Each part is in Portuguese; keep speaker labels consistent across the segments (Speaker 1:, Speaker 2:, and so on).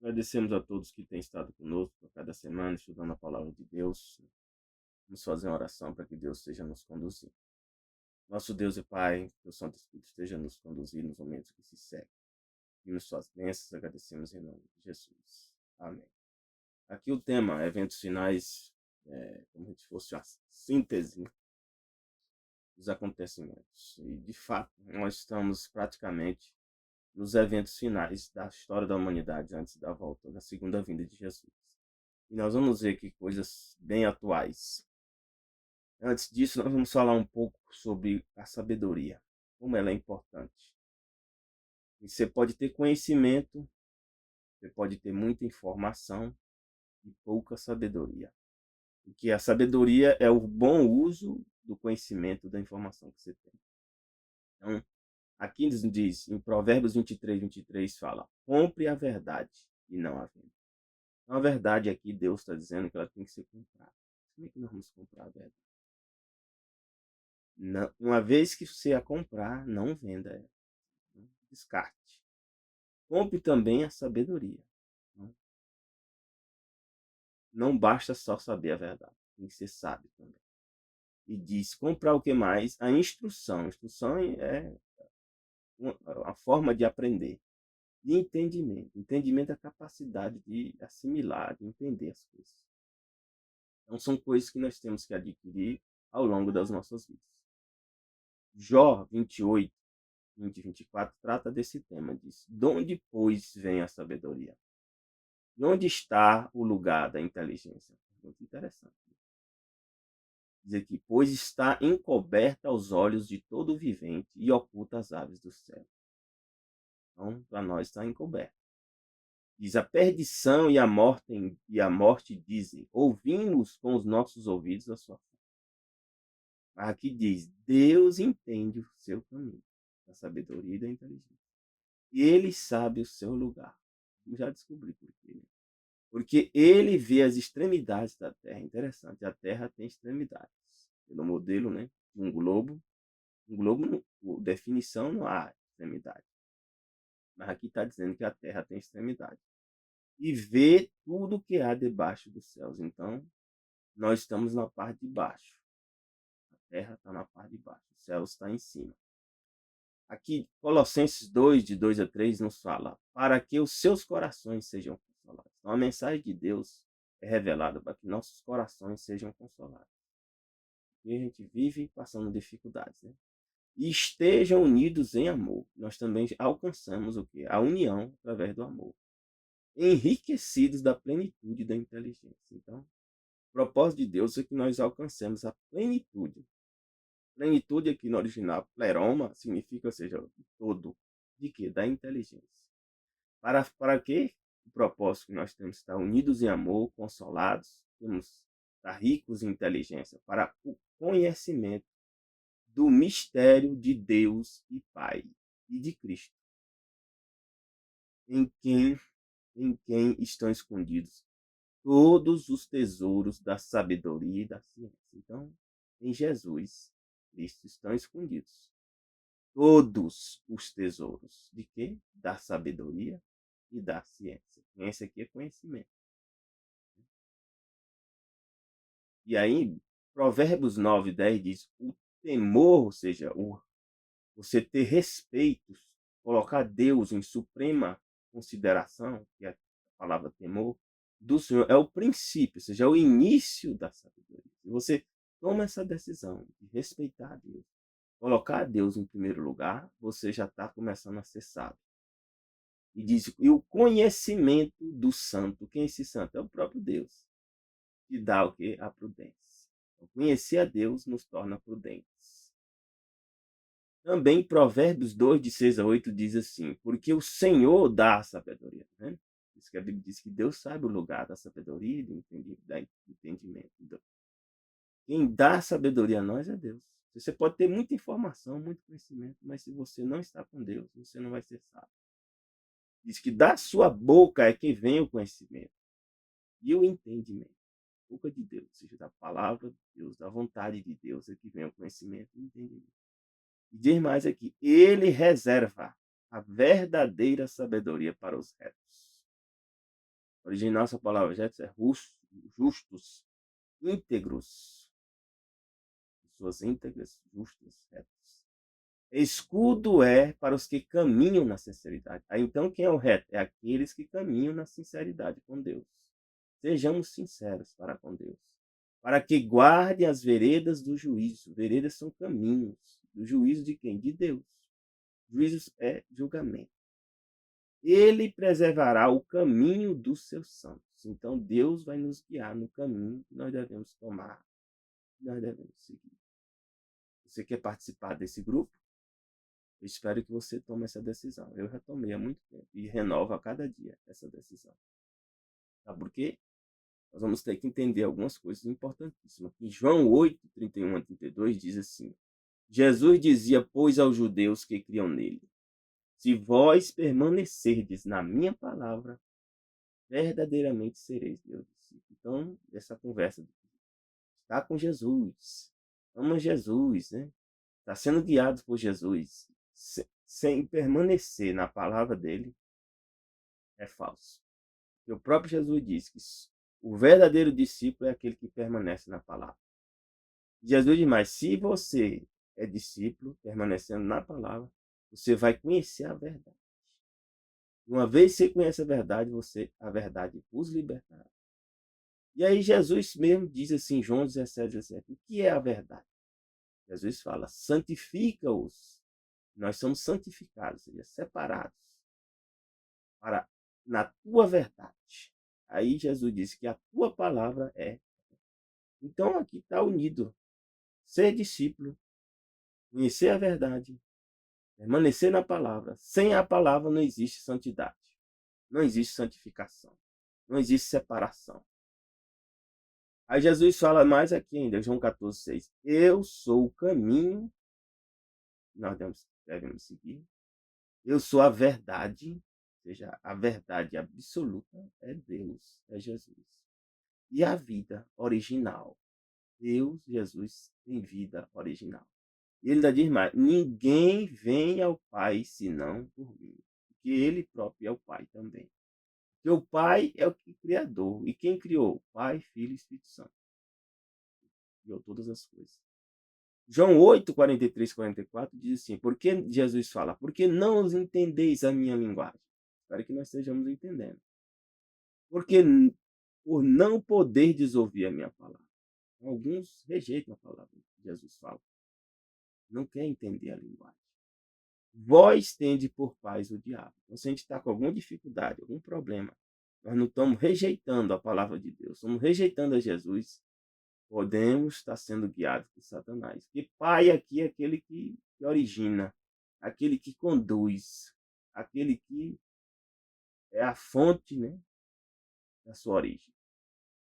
Speaker 1: Agradecemos a todos que têm estado conosco a cada semana, estudando a palavra de Deus. Vamos fazer uma oração para que Deus esteja nos conduzindo. Nosso Deus e Pai, que o Santo Espírito esteja nos conduzindo nos momentos que se seguem. Pedimos suas bênçãos, agradecemos em nome de Jesus. Amém. Aqui o tema, eventos finais, como se fosse a síntese dos acontecimentos. E, de fato, nós estamos praticamente nos eventos finais da história da humanidade antes da volta, da segunda vinda de Jesus. E nós vamos ver aqui coisas bem atuais. Antes disso, nós vamos falar um pouco sobre a sabedoria, como ela é importante. E você pode ter conhecimento, você pode ter muita informação e pouca sabedoria. Porque a sabedoria é o bom uso do conhecimento da informação que você tem. Então, aqui diz, em Provérbios 23 fala, compre a verdade e não a venda. Então, a verdade aqui, Deus está dizendo que ela tem que ser comprada. Como é que nós vamos comprar a verdade? Não, uma vez que você a comprar, não venda ela. Descarte. Compre também a sabedoria. Não basta só saber a verdade, tem que ser sábio também. E diz, comprar o que mais? A instrução. A instrução é a forma de aprender. E entendimento. Entendimento é a capacidade de assimilar, de entender as coisas. Então são coisas que nós temos que adquirir ao longo das nossas vidas. Jó 28, 20 e 24 trata desse tema. Diz, de onde, pois, vem a sabedoria? E onde está o lugar da inteligência? Muito interessante. Diz aqui, pois está encoberta aos olhos de todo vivente e oculta as aves do céu. Então, para nós está encoberto. Diz, a perdição e a morte dizem, ouvimos com os nossos ouvidos a sua fala. Mas aqui diz, Deus entende o seu caminho, da sabedoria e da inteligência. E ele sabe o seu lugar. Já descobri por quê. Né? Porque ele vê as extremidades da Terra. Interessante, a Terra tem extremidades. Pelo modelo, né, de um globo. Um globo, definição, não há extremidade. Mas aqui está dizendo que a Terra tem extremidade. E vê tudo que há debaixo dos céus. Então, nós estamos na parte de baixo. A Terra está na parte de baixo. O céu está em cima. Aqui, Colossenses 2, de 2 a 3, nos fala, para que os seus corações sejam consolados. Então, a mensagem de Deus é revelada para que nossos corações sejam consolados. E a gente vive passando dificuldades, né? E estejam unidos em amor. Nós também alcançamos o quê? A união através do amor. Enriquecidos da plenitude da inteligência. Então, o propósito de Deus é que nós alcancemos a plenitude. Plenitude aqui no original, pleroma, significa, ou seja, todo. De quê? Da inteligência. Para quê? O propósito que nós temos estar unidos em amor, consolados, temos estar ricos em inteligência, para o conhecimento do mistério de Deus e Pai e de Cristo, em quem, em quem estão escondidos todos os tesouros da sabedoria e da ciência. Então, em Jesus Cristo estão escondidos todos os tesouros de quê? Da sabedoria e da ciência. Ciência aqui é conhecimento. E aí, Provérbios 9, 10 diz, o temor, ou seja, você ter respeito, colocar Deus em suprema consideração, que é a palavra temor, do Senhor, é o princípio, ou seja, é o início da sabedoria. Se você toma essa decisão de respeitar a Deus, colocar Deus em primeiro lugar, você já está começando a ser sábio. E diz, e o conhecimento do santo, quem é esse santo? É o próprio Deus, que dá o quê? A prudência. Então, conhecer a Deus nos torna prudentes. Também Provérbios 2, de 6 a 8, diz assim, porque o Senhor dá a sabedoria. Né? Isso que a Bíblia diz que Deus sabe o lugar da sabedoria e do entendimento. Quem dá a sabedoria a nós é Deus. Você pode ter muita informação, muito conhecimento, mas se você não está com Deus, você não vai ser sábio. Diz que da sua boca é que vem o conhecimento e o entendimento. Boca de Deus, ou seja, da palavra de Deus, da vontade de Deus é que vem o conhecimento e o entendimento. E diz mais aqui, ele reserva a verdadeira sabedoria para os retos. Original, essa palavra retos é justos, íntegros, pessoas íntegras, justas, retas. Escudo é para os que caminham na sinceridade. Aí, então, quem é o reto? É aqueles que caminham na sinceridade com Deus. Sejamos sinceros para com Deus. Para que guardem as veredas do juízo. Veredas são caminhos. Do juízo de quem? De Deus. Juízo é julgamento. Ele preservará o caminho dos seus santos. Então, Deus vai nos guiar no caminho que nós devemos tomar, que nós devemos seguir. Você quer participar desse grupo? Eu espero que você tome essa decisão. Eu já tomei há muito tempo e renovo a cada dia essa decisão. Sabe por quê? Nós vamos ter que entender algumas coisas importantíssimas. Em João 8, 31 a 32 diz assim: Jesus dizia, pois, aos judeus que criam nele: se vós permanecerdes na minha palavra, verdadeiramente sereis meus discípulos. Então, essa conversa está com Jesus, ama Jesus, né? Está sendo guiado por Jesus, sem permanecer na palavra dele, é falso. E o próprio Jesus disse que o verdadeiro discípulo é aquele que permanece na palavra. Jesus diz mais, se você é discípulo, permanecendo na palavra, você vai conhecer a verdade. Uma vez que você conhece a verdade, a verdade vos libertará. E aí Jesus mesmo diz assim, João 17, 17, o que é a verdade? Jesus fala, santifica-os. Nós somos santificados, ou seja, separados para na tua verdade. Aí Jesus disse que a tua palavra é. Então aqui está unido. Ser discípulo, conhecer a verdade, permanecer na palavra. Sem a palavra não existe santidade. Não existe santificação. Não existe separação. Aí Jesus fala mais aqui ainda, João 14, 6. Eu sou o caminho, nós devemos seguir. Eu sou a verdade, ou seja, a verdade absoluta é Deus, é Jesus. E a vida original. Deus, Jesus, tem vida original. E ele ainda diz mais, ninguém vem ao Pai senão por mim. Porque ele próprio é o Pai também. Porque o Pai é o Criador. E quem criou? Pai, Filho e Espírito Santo. Criou todas as coisas. João 8, 43, 44 diz assim, porque Jesus fala, porque não os entendeis a minha linguagem? Espero que nós estejamos entendendo. Porque por não poderdes ouvir a minha palavra. Alguns rejeitam a palavra que Jesus fala. Não quer entender a linguagem. Vós tende por paz o diabo. Então, se a gente está com alguma dificuldade, algum problema, nós não estamos rejeitando a palavra de Deus, estamos rejeitando a Jesus, podemos estar sendo guiados por Satanás. Porque pai aqui é aquele que origina, aquele que conduz, aquele que é a fonte, né, da sua origem.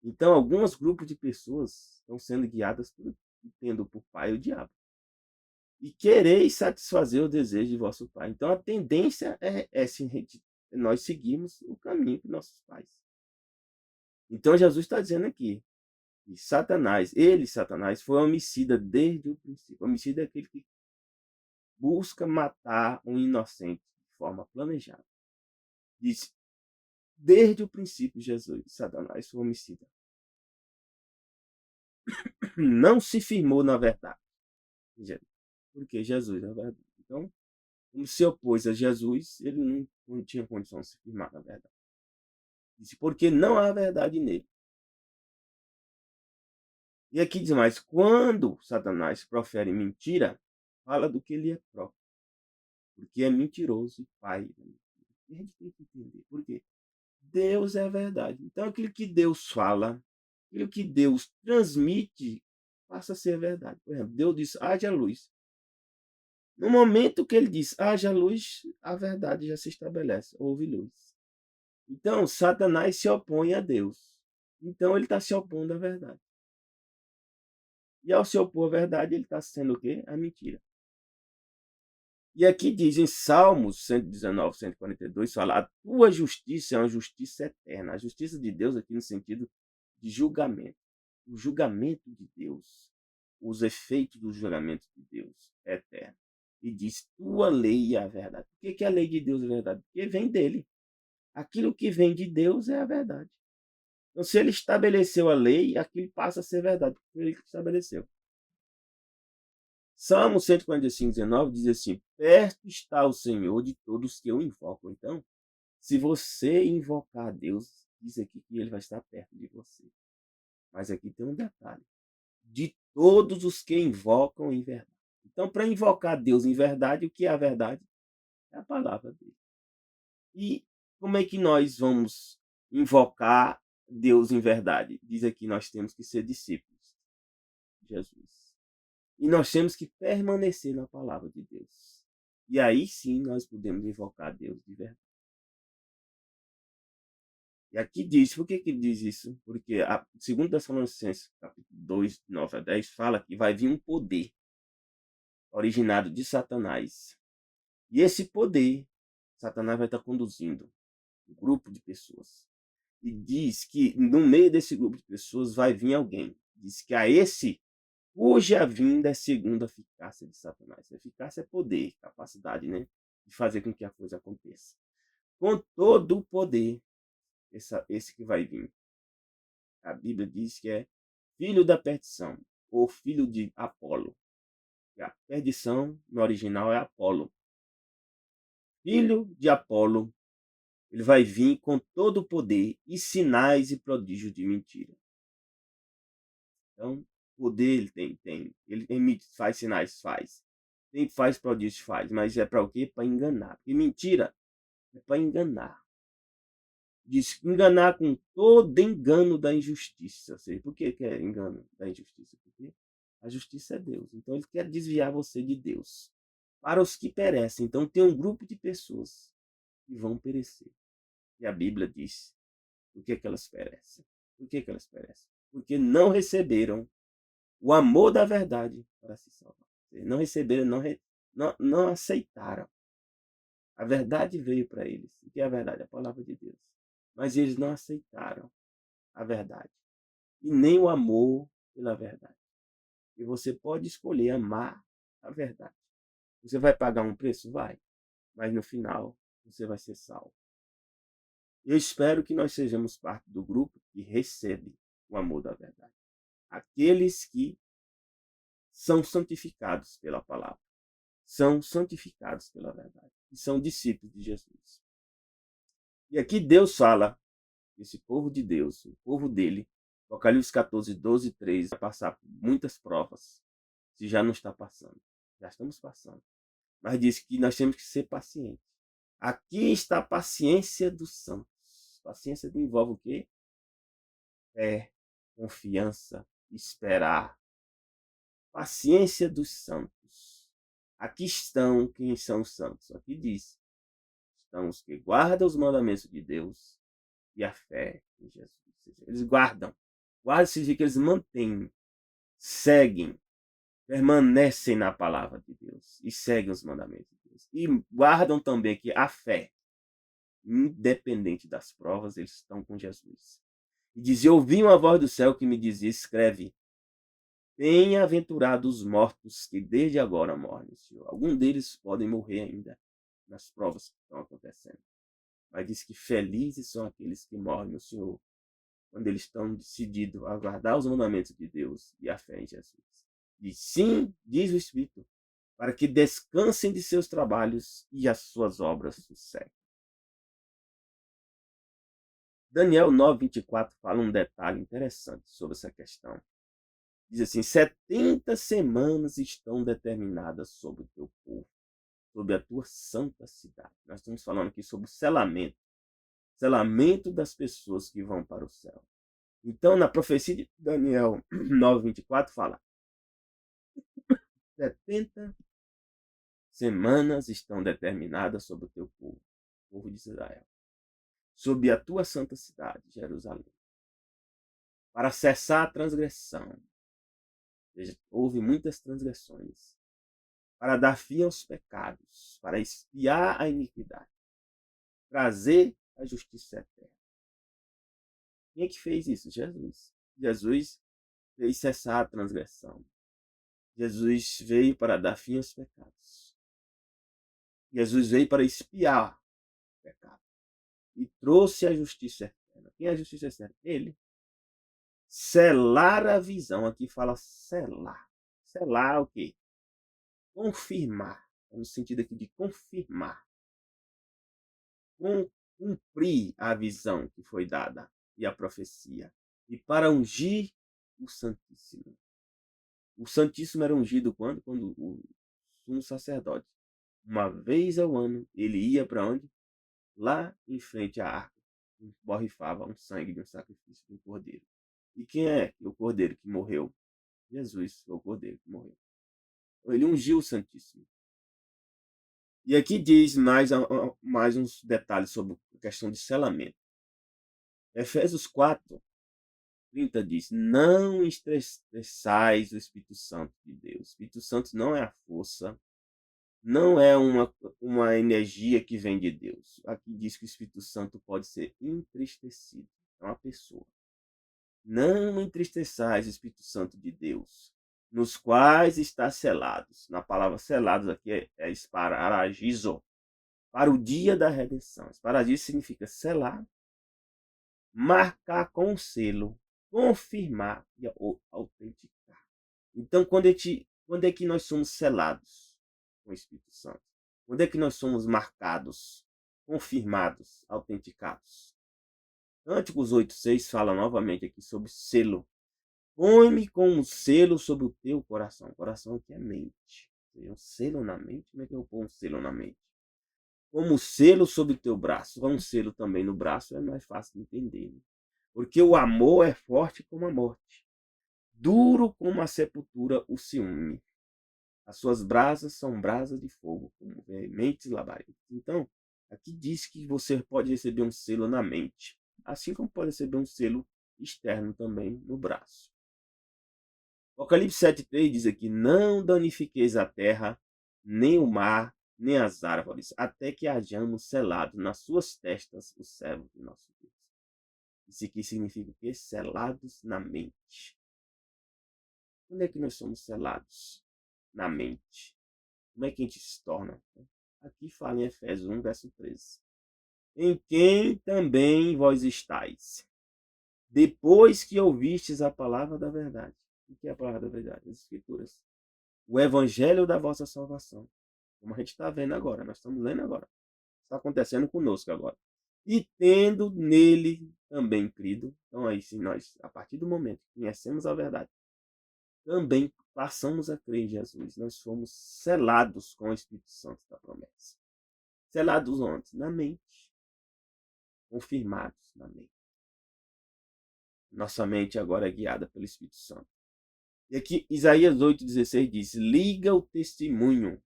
Speaker 1: Então, alguns grupos de pessoas estão sendo guiadas tendo por pai o diabo. E quereis satisfazer o desejo de vosso pai. Então, a tendência é nós seguirmos o caminho de nossos pais. Então, Jesus está dizendo aqui, e Satanás, foi homicida desde o princípio. Homicida é aquele que busca matar um inocente de forma planejada. Diz, desde o princípio, Satanás foi homicida. Não se firmou na verdade. Porque Jesus é a verdade. Então, como se opôs a Jesus, ele não tinha condição de se firmar na verdade. Disse, porque não há verdade nele. E aqui diz mais, quando Satanás profere mentira, fala do que ele é próprio. Porque é mentiroso e pai. E a gente tem que entender. Por quê? Deus é a verdade. Então, aquilo que Deus fala, aquilo que Deus transmite, passa a ser verdade. Por exemplo, Deus diz, haja luz. No momento que ele diz, haja luz, a verdade já se estabelece. Houve luz. Então, Satanás se opõe a Deus. Então, ele está se opondo à verdade. E ao se opor à verdade, ele está sendo o quê? A mentira. E aqui diz em Salmos 119, 142, fala, a tua justiça é uma justiça eterna. A justiça de Deus aqui no sentido de julgamento. O julgamento de Deus, os efeitos do julgamento de Deus é eterno. E diz, tua lei é a verdade. Por que a lei de Deus é verdade? Porque vem dele. Aquilo que vem de Deus é a verdade. Então, se ele estabeleceu a lei, aquilo passa a ser verdade, porque ele que estabeleceu. Salmo 145:19 diz assim: perto está o Senhor de todos que o invocam. Então, se você invocar a Deus, diz aqui que ele vai estar perto de você. Mas aqui tem um detalhe: de todos os que invocam em verdade. Então, para invocar Deus em verdade, o que é a verdade? É a palavra dele. E como é que nós vamos invocar Deus em verdade? Diz aqui, nós temos que ser discípulos de Jesus. E nós temos que permanecer na palavra de Deus. E aí sim nós podemos invocar Deus de verdade. E aqui diz, por que ele diz isso? Porque segundo Tessalonicenses, capítulo 2, 9 a 10, fala que vai vir um poder originado de Satanás. E esse poder, Satanás vai estar conduzindo um grupo de pessoas. E diz que no meio desse grupo de pessoas vai vir alguém. Diz que a esse cuja vinda é segundo a eficácia de Satanás. A eficácia é poder, capacidade, né, de fazer com que a coisa aconteça. Com todo o poder, esse que vai vir. A Bíblia diz que é filho da perdição, ou filho de Apolo. E a perdição, no original, é Apolo. Filho de Apolo, ele vai vir com todo o poder e sinais e prodígios de mentira. Então, poder ele tem. Ele emite, faz sinais, faz. Faz prodígios, faz. Mas é para o quê? Para enganar. Porque mentira é para enganar. Diz enganar com todo engano da injustiça. Ou seja, por que é engano da injustiça? Porque a justiça é Deus. Então ele quer desviar você de Deus. Para os que perecem. Então tem um grupo de pessoas que vão perecer. E a Bíblia diz por que elas perecem. Por que elas perecem? Porque não receberam o amor da verdade para se salvar. Não receberam, não aceitaram. A verdade veio para eles. O que é a verdade? A palavra de Deus. Mas eles não aceitaram a verdade. E nem o amor pela verdade. E você pode escolher amar a verdade. Você vai pagar um preço? Vai. Mas no final, você vai ser salvo. Eu espero que nós sejamos parte do grupo que recebe o amor da verdade. Aqueles que são santificados pela palavra. São santificados pela verdade. E são discípulos de Jesus. E aqui Deus fala, esse povo de Deus, o povo dele, Apocalipse 14, 12 e 13, vai passar por muitas provas. Se já não está passando. Já estamos passando. Mas diz que nós temos que ser pacientes. Aqui está a paciência dos santos. Paciência envolve o quê? Fé, confiança, esperar. Paciência dos santos. Aqui estão quem são os santos. Aqui diz, estão os que guardam os mandamentos de Deus e a fé em Jesus. Eles guardam. Guardam significa que eles mantêm, seguem, permanecem na palavra de Deus e seguem os mandamentos de Deus. E guardam também que a fé, independente das provas, eles estão com Jesus. E dizia, ouvi uma voz do céu que me dizia, escreve, bem-aventurados os mortos que desde agora morrem, Senhor. Alguns deles podem morrer ainda nas provas que estão acontecendo. Mas diz que felizes são aqueles que morrem no Senhor, quando eles estão decididos a guardar os mandamentos de Deus e a fé em Jesus. E sim, diz o Espírito, para que descansem de seus trabalhos e as suas obras sosseguem. Daniel 9:24 fala um detalhe interessante sobre essa questão. Diz assim, 70 semanas estão determinadas sobre o teu povo, sobre a tua santa cidade. Nós estamos falando aqui sobre o selamento. Selamento das pessoas que vão para o céu. Então, na profecia de Daniel 9:24 fala, 70 semanas estão determinadas sobre o teu povo, o povo de Israel, sobre a tua santa cidade, Jerusalém, para cessar a transgressão. Houve muitas transgressões, para dar fim aos pecados, para expiar a iniquidade, trazer a justiça eterna. Quem é que fez isso? Jesus. Jesus fez cessar a transgressão. Jesus veio para dar fim aos pecados. Jesus veio para expiar o pecado. e trouxe a justiça eterna. Quem é a justiça eterna? Ele. Selar a visão. Aqui fala selar. Selar o quê? Confirmar. No sentido aqui de confirmar. Cumprir a visão que foi dada e a profecia. E para ungir o Santíssimo. O Santíssimo era ungido quando? Quando o sumo sacerdote, uma vez ao ano, ele ia para onde? Lá em frente à arca, borrifava um sangue de um sacrifício de um cordeiro. E quem é o cordeiro que morreu? Jesus foi o cordeiro que morreu. Ele ungiu o Santíssimo. E aqui diz mais uns detalhes sobre a questão de selamento. Efésios 4:30 diz: não estressais o Espírito Santo de Deus. O Espírito Santo não é a força, não é uma energia que vem de Deus. Aqui diz que o Espírito Santo pode ser entristecido. É uma pessoa. Não entristeçais o Espírito Santo de Deus, nos quais está selados. Na palavra selados aqui é esparagizo, para o dia da redenção. Esparagizo significa selar, marcar com um selo, confirmar e autenticar. Então, quando é que nós somos selados com o Espírito Santo? Quando é que nós somos marcados, confirmados, autenticados? Cânticos 8:6 fala novamente aqui sobre selo. Põe-me com um selo sobre o teu coração. Coração que é mente. Um selo na mente? Como é que eu ponho um selo na mente? Como selo sobre o teu braço. Com um selo também no braço é mais fácil de entender. Né? Porque o amor é forte como a morte. Duro como a sepultura o ciúme. As suas brasas são brasas de fogo, como veementes labaredas. Então, aqui diz que você pode receber um selo na mente, assim como pode receber um selo externo também no braço. Apocalipse 7:3 diz aqui: não danifiqueis a terra, nem o mar, nem as árvores, até que hajamos selado nas suas testas o servo de nosso Deus. Isso aqui significa o quê? Selados na mente. Onde é que nós somos selados? Na mente. Como é que a gente se torna? Aqui fala em Efésios 1:13. Em quem também vós estáis, depois que ouvistes a palavra da verdade. O que é a palavra da verdade? As Escrituras. O evangelho da vossa salvação. Como a gente está vendo agora, nós estamos lendo agora. Está acontecendo conosco agora. E tendo nele também crido. Então aí, se nós, a partir do momento que conhecemos a verdade, também passamos a crer em Jesus. Nós fomos selados com o Espírito Santo da promessa. Selados onde? Na mente. Confirmados na mente. Nossa mente agora é guiada pelo Espírito Santo. E aqui Isaías 8:16 diz: liga o testemunho,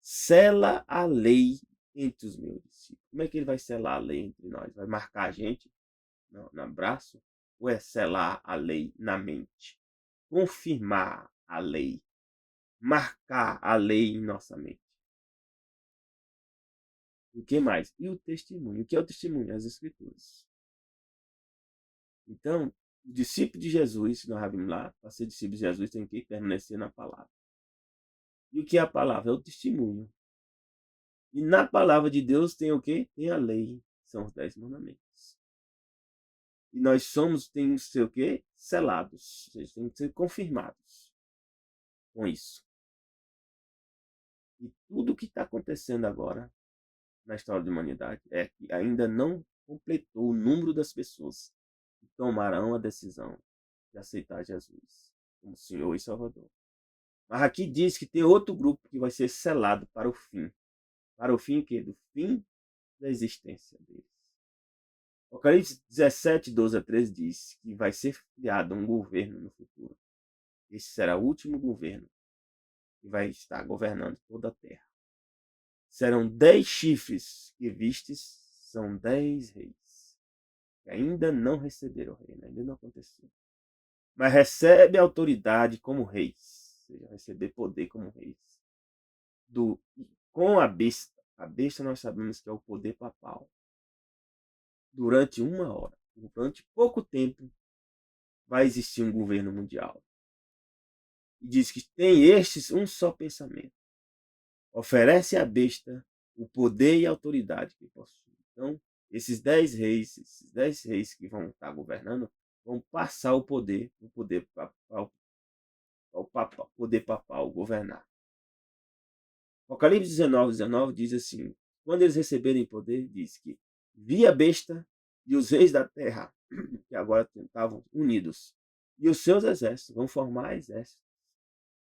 Speaker 1: sela a lei entre os meus discípulos. Como é que ele vai selar a lei entre nós? Vai marcar a gente no braço? Ou é selar a lei na mente? Confirmar a lei. Marcar a lei em nossa mente. O que mais? E o testemunho. O que é o testemunho? As Escrituras. Então, o discípulo de Jesus, nós já vimos lá, para ser discípulo de Jesus tem que permanecer na palavra. E o que é a palavra? É o testemunho. E na palavra de Deus tem o quê? Tem a lei. São os 10 mandamentos. E nós temos que ser o quê? Selados. Ou seja, temos que ser confirmados com isso. E tudo o que está acontecendo agora na história da humanidade é que ainda não completou o número das pessoas que tomarão a decisão de aceitar Jesus como Senhor e Salvador. Mas aqui diz que tem outro grupo que vai ser selado para o fim. Para o fim o quê? Do fim da existência deles. Apocalipse 17:12-13 diz que vai ser criado um governo no futuro. Esse será o último governo que vai estar governando toda a terra. Serão 10 chifres que vistes, são 10 reis. Que ainda não receberam o reino, ainda não aconteceu. Mas recebe autoridade como reis. Ou seja, receber poder como reis. Com a besta. A besta nós sabemos que é o poder papal. Durante 1 hora, durante pouco tempo, vai existir um governo mundial. E diz que tem estes um só pensamento. Oferece à besta o poder e a autoridade que possui. Então, esses 10 reis que vão estar governando, vão passar o poder ao poder papal governar. Apocalipse 19 diz assim: quando eles receberem poder, diz que vi a besta e os reis da terra, que agora estavam unidos, e os seus exércitos vão formar exércitos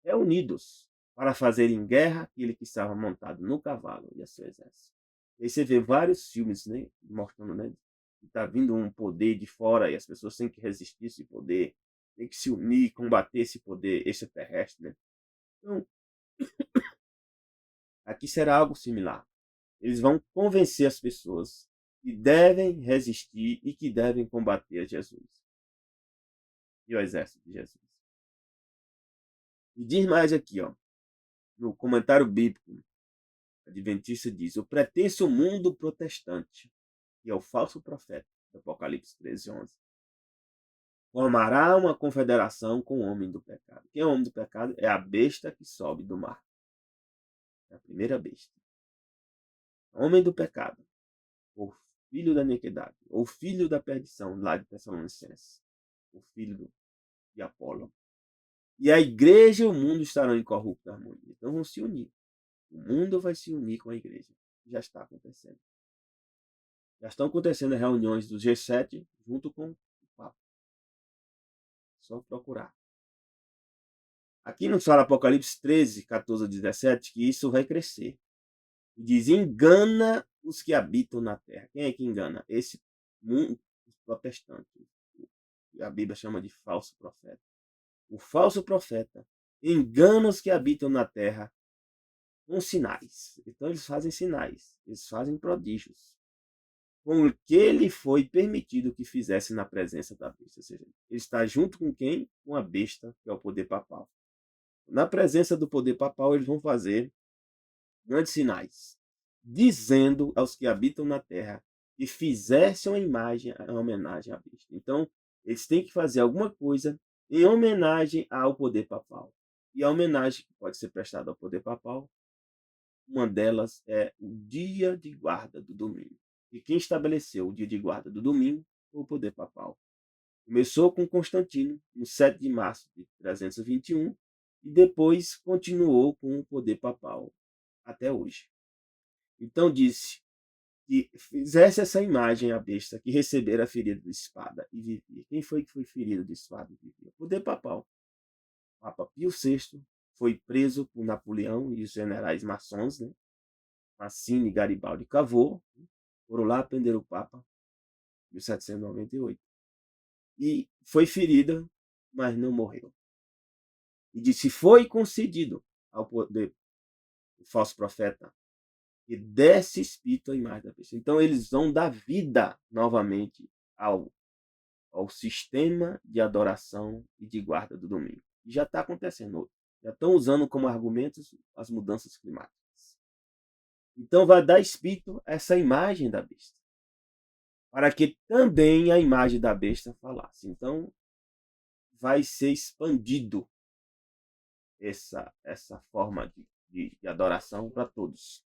Speaker 1: reunidos para fazerem guerra aquele que estava montado no cavalo e a seu exército. E aí você vê vários filmes, né, mostrando, né, que está vindo um poder de fora e as pessoas têm que resistir esse poder, têm que se unir, combater esse poder extraterrestre, né? Então, aqui será algo similar. Eles vão convencer as pessoas que devem resistir e que devem combater a Jesus e o exército de Jesus. E diz mais aqui, ó, no comentário bíblico, Adventista diz: o pretenso mundo protestante, que é o falso profeta, do Apocalipse 13:11, formará uma confederação com o homem do pecado. Quem é o homem do pecado? É a besta que sobe do mar. É a primeira besta. Homem do pecado, ou filho da iniquidade, ou filho da perdição, lá de Tessalonicenses, o filho de Apolo. E a igreja e o mundo estarão em corrupta harmonia. Então vão se unir. O mundo vai se unir com a igreja. Já está acontecendo. Já estão acontecendo reuniões do G7 junto com o Papa. Só procurar. Aqui nos fala Apocalipse 13, 14 a 17, que isso vai crescer. E diz: engana os que habitam na terra. Quem é que engana? Esse mundo protestante. A Bíblia chama de falso profeta. O falso profeta engana os que habitam na terra com sinais. Então eles fazem sinais, eles fazem prodígios, com o que lhe foi permitido que fizesse na presença da besta. Ou seja, ele está junto com quem? Com a besta, que é o poder papal. Na presença do poder papal, eles vão fazer grandes sinais, dizendo aos que habitam na terra que fizessem a homenagem à besta. Então, eles têm que fazer alguma coisa em homenagem ao poder papal. E a homenagem que pode ser prestada ao poder papal, uma delas é o dia de guarda do domingo. E quem estabeleceu o dia de guarda do domingo foi o poder papal. Começou com Constantino, no 7 de março de 321, e depois continuou com o poder papal até hoje. Então disse que fizesse essa imagem à besta que recebera a ferida de espada e vivia. Quem foi que foi ferido de espada e vivia? O poder papal. O Papa Pio VI foi preso por Napoleão e os generais maçons, né? Mazzini, Garibaldi e Cavour, foram lá prender o Papa em 1798. E foi ferida, mas não morreu. E disse: foi concedido ao poder, o falso profeta, que desse espírito à imagem da besta. Então eles vão dar vida novamente ao sistema de adoração e de guarda do domingo. E já está acontecendo. Já estão usando como argumentos as mudanças climáticas. Então vai dar espírito a essa imagem da besta, para que também a imagem da besta falasse. Então vai ser expandido essa forma de adoração para todos.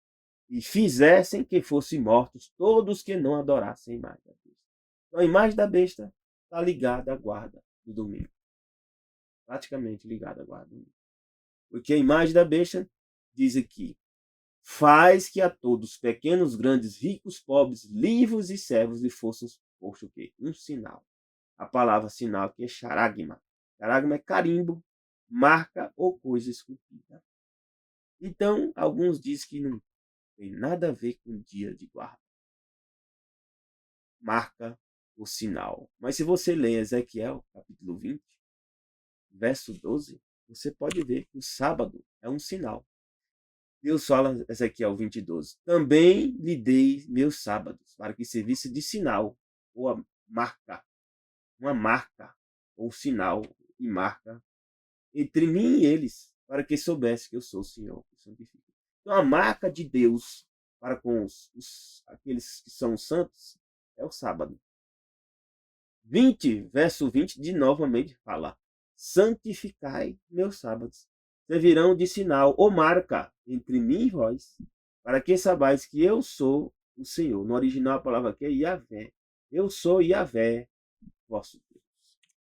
Speaker 1: E fizessem que fossem mortos todos que não adorassem a imagem da besta. Então a imagem da besta está ligada à guarda do domingo. Praticamente ligada à guarda do domingo. Porque a imagem da besta diz aqui: faz que a todos, pequenos, grandes, ricos, pobres, livres e servos, lhe fosse posto o quê? Um sinal. A palavra sinal aqui é charagma. Charagma é carimbo, marca ou coisa esculpida. Então, alguns dizem que não tem nada a ver com o dia de guarda. Marca o sinal. Mas se você ler Ezequiel, capítulo 20, verso 12, você pode ver que o sábado é um sinal. Deus fala, Ezequiel 20, 12. Também lhe dei meus sábados, para que servisse de sinal, ou a marca, uma marca, ou sinal e marca, entre mim e eles, para que soubesse que eu sou o Senhor, que santifica. Então a marca de Deus para com aqueles que são santos é o sábado. 20, verso 20, de novamente fala: santificai meus sábados. Servirão de sinal ou marca entre mim e vós, para que saibais que eu sou o Senhor. No original a palavra aqui é Yahvé. Eu sou Yahvé, vosso Deus.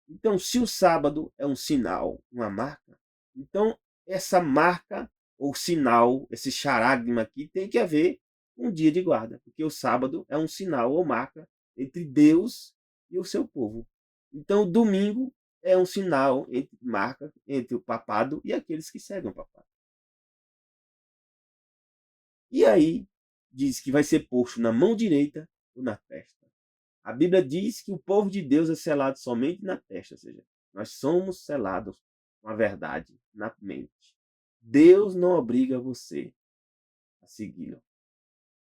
Speaker 1: Então, se o sábado é um sinal, uma marca, então essa marca ou sinal, esse charagma aqui, tem que haver um dia de guarda, porque o sábado é um sinal ou marca entre Deus e o seu povo. Então, o domingo é um sinal, marca entre o papado e aqueles que seguem o papado. E aí, diz que vai ser posto na mão direita ou na testa. A Bíblia diz que o povo de Deus é selado somente na testa, ou seja, nós somos selados com a verdade na mente. Deus não obriga você a segui-lo.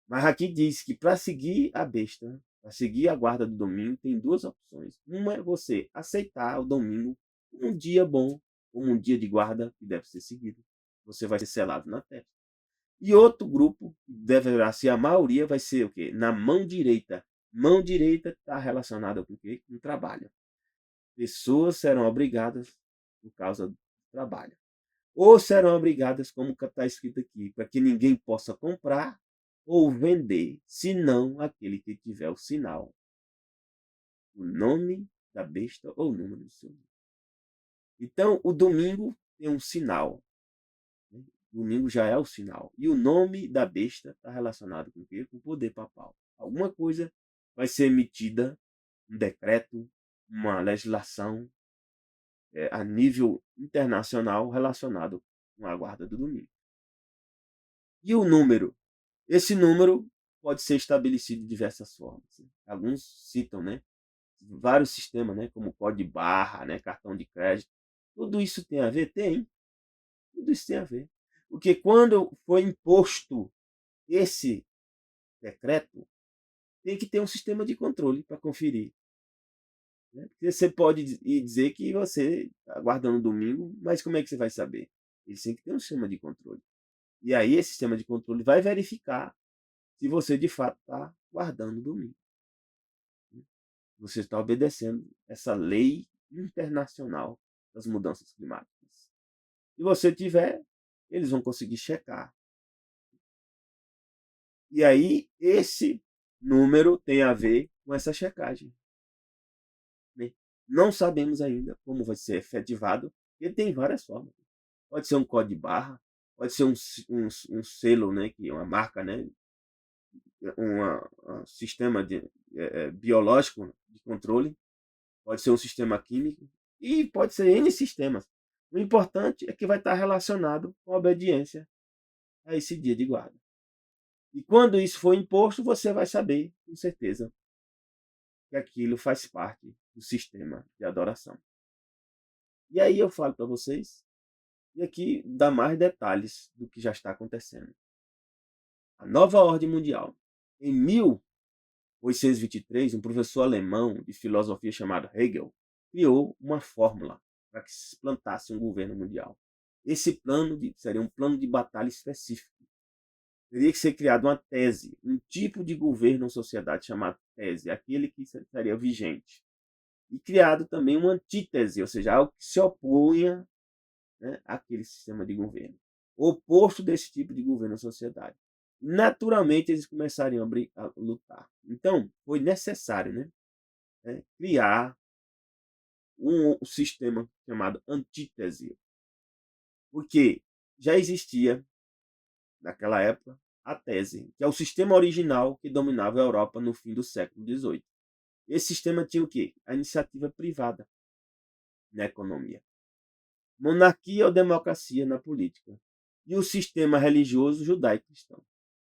Speaker 1: Mas aqui diz que para seguir a besta, para seguir a guarda do domingo, tem duas opções. Uma é você aceitar o domingo como um dia bom, como um dia de guarda que deve ser seguido. Você vai ser selado na testa. E outro grupo, que deverá ser a maioria, vai ser o quê? Na mão direita. Mão direita está relacionada com o quê? Com o trabalho. Pessoas serão obrigadas por causa do trabalho. Ou serão obrigadas, como está escrito aqui, para que ninguém possa comprar ou vender, senão aquele que tiver o sinal, o nome da besta ou o número do seu nome. Então, o domingo tem um sinal. Domingo já é o sinal. E o nome da besta está relacionado com o quê? Com o poder papal. Alguma coisa vai ser emitida, um decreto, uma legislação a nível internacional relacionado com a guarda do domingo. E o número? Esse número pode ser estabelecido de diversas formas. Alguns citam, né, vários sistemas, né, como código de barra, né, cartão de crédito. Tudo isso tem a ver? Tem. Tudo isso tem a ver. Porque quando foi imposto esse decreto, tem que ter um sistema de controle para conferir. Né? Porque você pode dizer que você está guardando domingo, mas como é que você vai saber? Eles têm que ter um sistema de controle. E aí esse sistema de controle vai verificar se você de fato está guardando domingo. Você está obedecendo essa lei internacional das mudanças climáticas. Se você tiver, eles vão conseguir checar. E aí esse número tem a ver com essa checagem. Né? Não sabemos ainda como vai ser efetivado. Ele tem várias formas. Pode ser um código de barra, pode ser um selo, né, que é uma marca, né, um sistema biológico de controle, pode ser um sistema químico e pode ser N sistemas. O importante é que vai estar relacionado com a obediência a esse dia de guarda. E quando isso for imposto, você vai saber, com certeza, que aquilo faz parte do sistema de adoração. E aí eu falo para vocês, e aqui dá mais detalhes do que já está acontecendo. A nova ordem mundial. Em 1823, um professor alemão de filosofia chamado Hegel criou uma fórmula para que se plantasse um governo mundial. Esse plano seria um plano de batalha específico. Teria que ser criada uma tese, um tipo de governo ou sociedade chamado tese, aquele que seria vigente. E criado também uma antítese, ou seja, algo que se opunha, né, àquele sistema de governo. O oposto desse tipo de governo ou sociedade. Naturalmente, eles começariam a lutar. Então, foi necessário, né, criar um sistema chamado antítese. Porque já existia, naquela época, a tese, que é o sistema original que dominava a Europa no fim do século XVIII. Esse sistema tinha o quê? A iniciativa privada na economia. Monarquia ou democracia na política. E o sistema religioso judaico-cristão.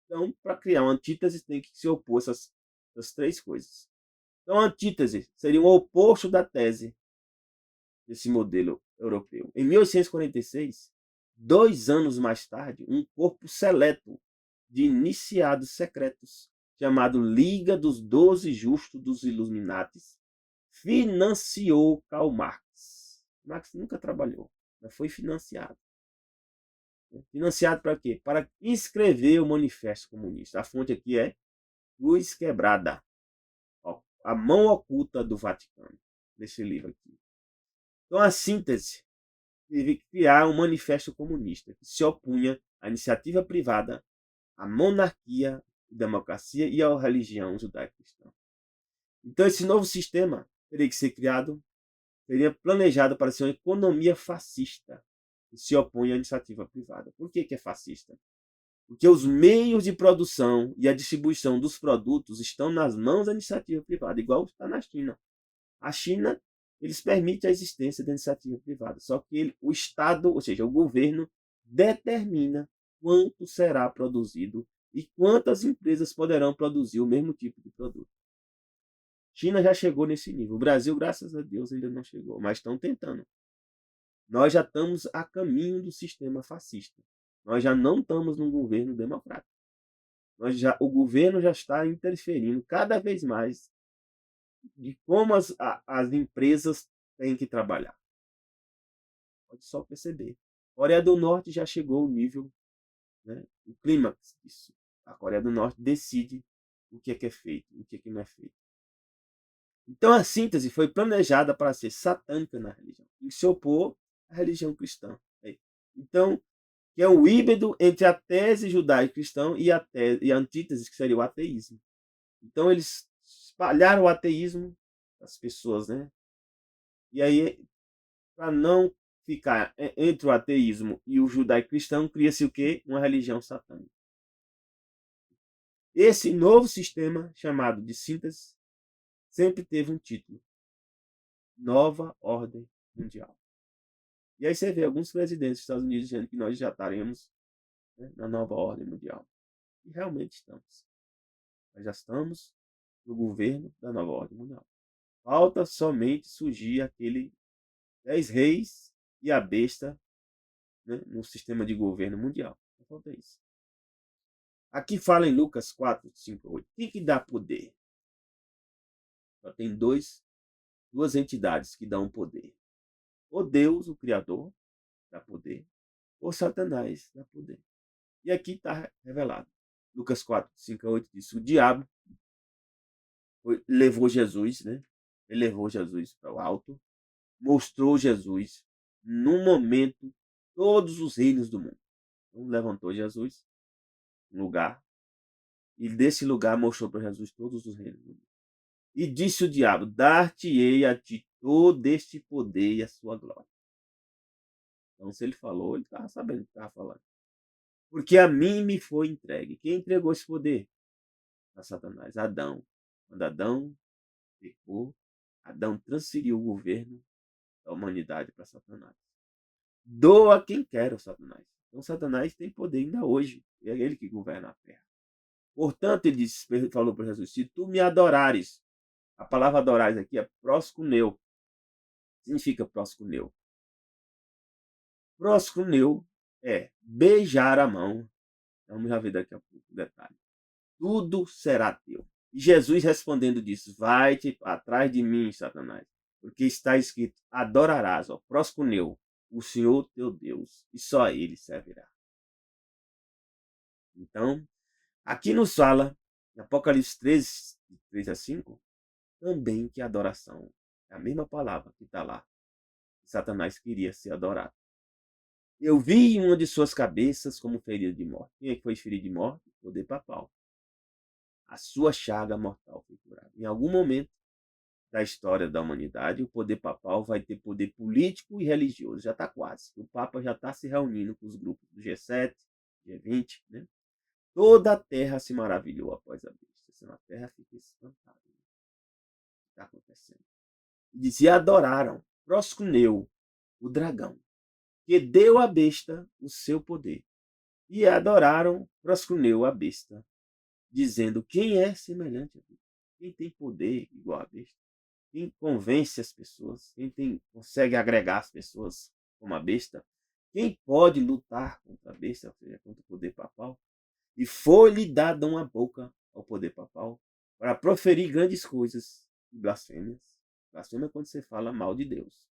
Speaker 1: Então, para criar uma antítese, tem que se opor a essas três coisas. Então, a antítese seria o oposto da tese desse modelo europeu. Em 1846, 2 anos mais tarde, um corpo seleto de iniciados secretos, chamado Liga dos 12 Justos dos Illuminatis, financiou Karl Marx. Marx nunca trabalhou, mas foi financiado. Financiado para quê? Para escrever o Manifesto Comunista. A fonte aqui é Cruz Quebrada, a mão oculta do Vaticano, nesse livro aqui. Então, a síntese teve que criar um manifesto comunista que se opunha à iniciativa privada, à monarquia, democracia e a religião judaico-cristã. Então, esse novo sistema teria que ser criado, seria planejado para ser uma economia fascista, que se opõe à iniciativa privada. Por que é fascista? Porque os meios de produção e a distribuição dos produtos estão nas mãos da iniciativa privada, igual está na China. A China, eles permitem a existência da iniciativa privada, só que o Estado, ou seja, o governo, determina quanto será produzido e quantas empresas poderão produzir o mesmo tipo de produto. China já chegou nesse nível. O Brasil, graças a Deus, ainda não chegou, mas estão tentando. Nós já estamos a caminho do sistema fascista. Nós já não estamos num governo democrático. O governo já está interferindo cada vez mais de como as empresas têm que trabalhar. Pode só perceber. A Coreia do Norte já chegou ao nível, né, o clímax disso. A Coreia do Norte decide o que é feito, o que não é feito. Então a síntese foi planejada para ser satânica na religião e se opor à religião cristã. Então, que é um híbrido entre a tese judaico-cristã e a antítese, que seria o ateísmo. Então eles espalharam o ateísmo das pessoas, né? E aí, para não ficar entre o ateísmo e o judaico-cristão, cria-se o quê? Uma religião satânica. Esse novo sistema, chamado de síntese, sempre teve um título: Nova Ordem Mundial. E aí você vê alguns presidentes dos Estados Unidos dizendo que nós já estaremos, né, na Nova Ordem Mundial. E realmente estamos. Nós já estamos no governo da Nova Ordem Mundial. Falta somente surgir aquele 10 reis e a besta, né, no sistema de governo mundial. Não falta isso. Aqui fala em Lucas 4, 5, 8. Quem que dá poder? Só tem duas entidades que dão poder. Ou Deus, o Criador, dá poder, ou Satanás dá poder. E aqui está revelado. Lucas 4, 5 a 8 diz: o diabo levou Jesus, né? Ele levou Jesus para o alto, mostrou Jesus, num momento, todos os reinos do mundo. Então, levantou Jesus um lugar, e desse lugar mostrou para Jesus todos os reinos do mundo. E disse o diabo: dar-te-ei a ti todo este poder e a sua glória. Então, se ele falou, ele estava sabendo o que estava falando. Porque a mim me foi entregue. Quem entregou esse poder? A Satanás. Adão. Quando Adão pecou, Adão transferiu o governo da humanidade para Satanás. Doa quem quer o Satanás. Então, Satanás tem poder ainda hoje. É ele que governa a terra. Portanto, ele falou para Jesus: se tu me adorares, a palavra adorares aqui é proskuneu. Significa proskuneu. Proskuneu é beijar a mão. Vamos já ver daqui a pouco o detalhe. Tudo será teu. E Jesus respondendo disse: vai-te atrás de mim, Satanás, porque está escrito: adorarás, ó, proskuneu, o Senhor teu Deus, e só a ele servirá. Então, aqui nos fala, em Apocalipse 13, 3 a 5, também que a adoração é a mesma palavra que está lá. Satanás queria ser adorado. Eu vi uma de suas cabeças como ferida de morte. Quem é que foi ferido de morte? O poder papal. A sua chaga mortal foi curada. Em algum momento da história da humanidade, o poder papal vai ter poder político e religioso. Já está quase. O Papa já está se reunindo com os grupos do G7, G20. Né? Toda a terra se maravilhou após a besta. A terra fica espantada. O que está acontecendo? E dizia: adoraram Proscuneu, o dragão, que deu à besta o seu poder. E adoraram Proscuneu, a besta, dizendo: quem é semelhante a Deus? Quem tem poder igual a besta? Quem convence as pessoas? Quem consegue agregar as pessoas como a besta? Quem pode lutar contra a besta, ou seja, contra o poder papal? E foi-lhe dada uma boca ao poder papal para proferir grandes coisas e blasfêmias. Blasfêmia é quando você fala mal de Deus.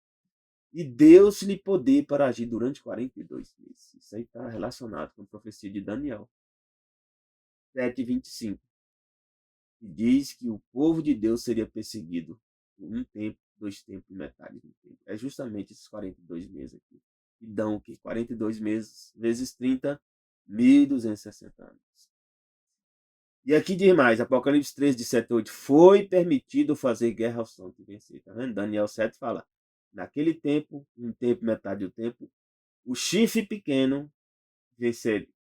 Speaker 1: E deu-se-lhe poder para agir durante 42 meses. Isso aí está relacionado com a profecia de Daniel 7:25. Que diz que o povo de Deus seria perseguido por um tempo, 2 tempos e metade do tempo. É justamente esses 42 meses aqui. Que dão o quê? 42 meses vezes 30, 1.260 anos. E aqui diz mais, Apocalipse 13, de 7 a 8, foi permitido fazer guerra aos santos e vencer. Tá vendo? Daniel 7 fala, naquele tempo, um tempo, metade do tempo, o chifre pequeno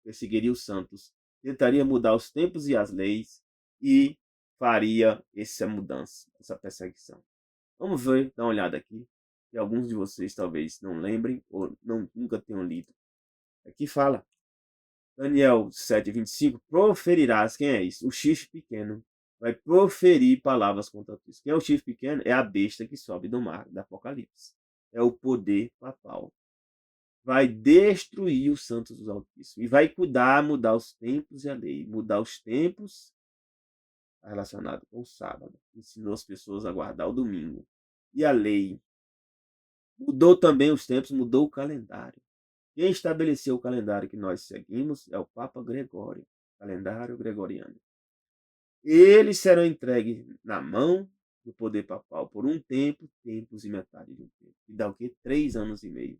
Speaker 1: perseguiria os santos, tentaria mudar os tempos e as leis e faria essa mudança, essa perseguição. Vamos ver, dar uma olhada aqui, que alguns de vocês talvez não lembrem ou nunca tenham lido. Aqui fala, Daniel 7:25, proferirás, quem é isso? O chifre pequeno vai proferir palavras contra ti. Quem é o chifre pequeno? É a besta que sobe do mar, da Apocalipse. É o poder papal. Vai destruir os santos dos Altíssimos e vai cuidar, mudar os tempos e a lei. Mudar os tempos relacionado com o sábado. Ensinou as pessoas a guardar o domingo. E a lei mudou também os tempos, mudou o calendário. Quem estabeleceu o calendário que nós seguimos é o Papa Gregório, calendário gregoriano. Eles serão entregues na mão do poder papal por um tempo, tempos e metade de um tempo. E dá o quê? 3 anos e meio.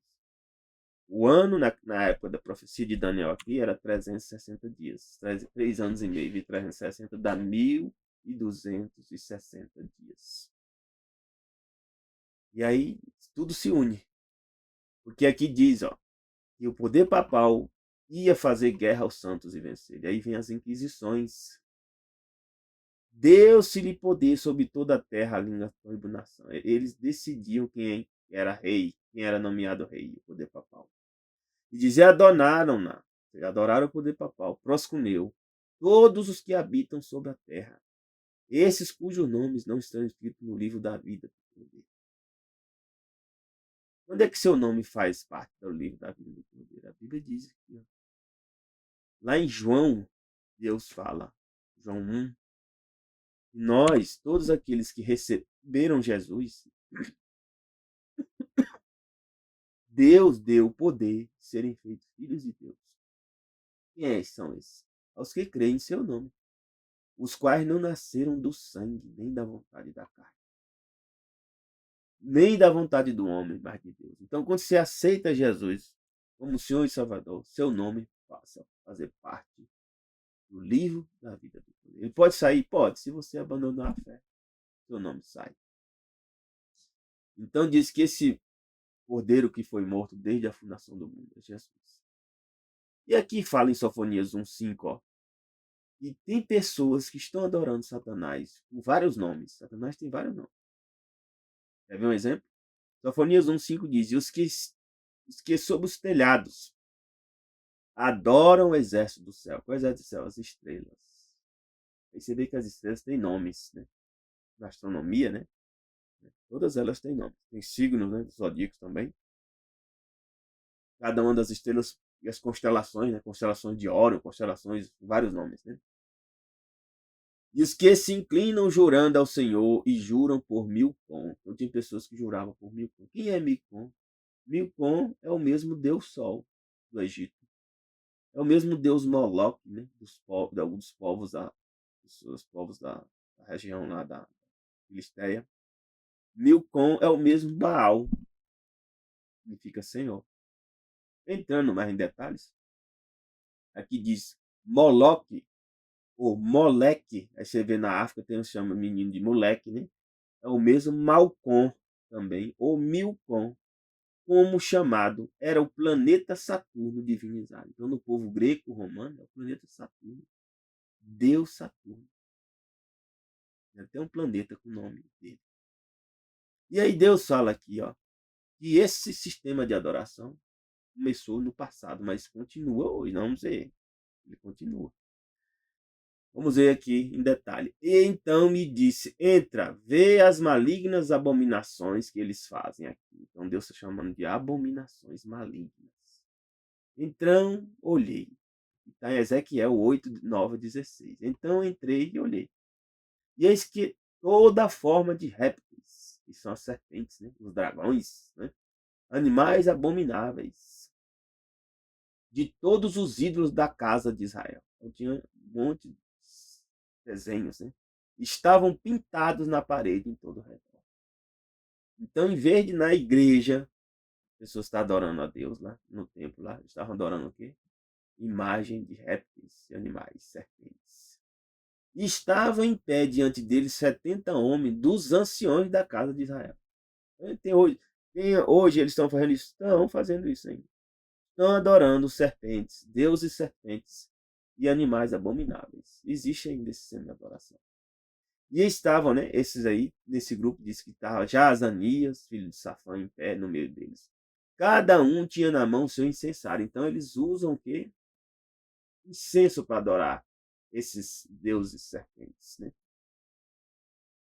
Speaker 1: O ano, na época da profecia de Daniel aqui, era 360 dias. 3 anos e meio e 360 dá 1.260 dias. E aí tudo se une. Porque aqui diz, ó, que o poder papal ia fazer guerra aos santos e vencer. E aí vem as inquisições. Deu-se-lhe poder sobre toda a terra, a língua, a tribo, nação. Eles decidiam quem era rei, quem era nomeado rei, o poder papal. E dizia, adoraram-na, adoraram o poder papal, proscuneu, todos os que habitam sobre a terra, esses cujos nomes não estão escritos no livro da vida. Onde é que seu nome faz parte do livro da vida do Cordeiro? A Bíblia diz aqui, ó. Lá em João, Deus fala, João 1, nós, todos aqueles que receberam Jesus, Deus deu o poder de serem feitos filhos de Deus. Quem são esses? Aos que creem em seu nome, os quais não nasceram do sangue, nem da vontade da carne, nem da vontade do homem, mas de Deus. Então, quando você aceita Jesus como Senhor e Salvador, seu nome passa a fazer parte do livro da vida do Cordeiro. Ele pode sair? Pode, se você abandonar a fé, seu nome sai. Então diz que esse Cordeiro que foi morto desde a fundação do mundo é Jesus. E aqui fala em Sofonias 1:5, ó. E tem pessoas que estão adorando Satanás com vários nomes. Satanás tem vários nomes. Quer ver um exemplo? Sofonias 1:5 diz, e os que sob os telhados adoram o exército do céu. Qual é o exército do céu? As estrelas. Aí você vê que as estrelas têm nomes, né? Na astronomia, né? Todas elas têm nomes. Tem signos, né? Zodíacos também. Cada uma das estrelas e as constelações, né? Constelações de Órion, constelações, vários nomes, né? E os que se inclinam jurando ao Senhor e juram por Milcom. Então tem pessoas que juravam por Milcom. Quem é Milcom? Milcom é o mesmo Deus Sol do Egito. É o mesmo Deus Moloque, né? De alguns povos dos povos da região lá da Filisteia. Milcom é o mesmo Baal, significa Senhor. Entrando mais em detalhes, aqui diz Moloque, ou Moleque, aí você vê na África, tem um chama menino de moleque, né? É o mesmo Malcom também, ou Milcom, como chamado, era o planeta Saturno divinizado. Então, no povo greco-romano, é o planeta Saturno, Deus Saturno. Tem um planeta com o nome dele. E aí Deus fala aqui, ó, que esse sistema de adoração começou no passado, mas continua hoje. Não vamos ver. Ele continua. Vamos ver aqui em detalhe. E então me disse, entra, vê as malignas abominações que eles fazem aqui. Então Deus está chamando de abominações malignas. Então olhei. Está em Ezequiel 8, 9, 16. Então entrei e olhei. E eis que toda forma de répteis, que são as serpentes, né? Os dragões, né? Animais abomináveis, de todos os ídolos da casa de Israel. Então tinha um monte de desenhos, né? Estavam pintados na parede em todo o redor. Então, em vez de na igreja, as pessoas estão adorando a Deus lá, no templo lá, estavam adorando o quê? Imagem de répteis, animais, serpentes. E estavam em pé diante dele 70 homens dos anciões da casa de Israel. Hoje eles estão fazendo isso? Estão fazendo isso ainda. Estão adorando serpentes, deuses serpentes e animais abomináveis. Existe ainda esse sistema de adoração. E estavam, né, esses aí, nesse grupo, disse que estava já Azanias, filho de Safã, em pé no meio deles. Cada um tinha na mão seu incensário. Então eles usam o quê? Incenso para adorar esses deuses serpentes, né?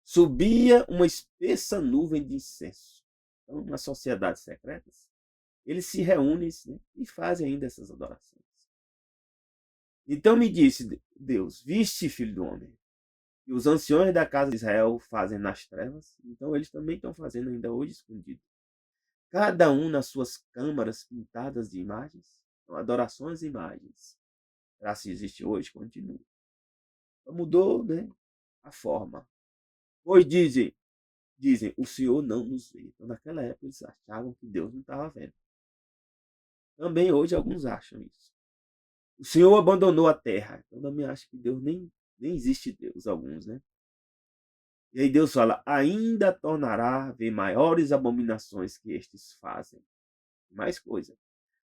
Speaker 1: Subia uma espessa nuvem de incenso. Então, nas sociedades secretas, eles se reúnem, né, e fazem ainda essas adorações. Então me disse Deus: viste, filho do homem, que os anciões da casa de Israel fazem nas trevas, então eles também estão fazendo ainda hoje escondido. Cada um nas suas câmaras pintadas de imagens, então, adorações e imagens. Para se existe hoje, continua. Então, mudou, né, a forma. Pois dizem, o Senhor não nos vê. Então, naquela época, eles achavam que Deus não estava vendo. Também hoje alguns acham isso. O Senhor abandonou a terra. Então, também acho que Deus nem existe Deus, alguns, né? E aí Deus fala, ainda tornará a ver maiores abominações que estes fazem. Mais coisa.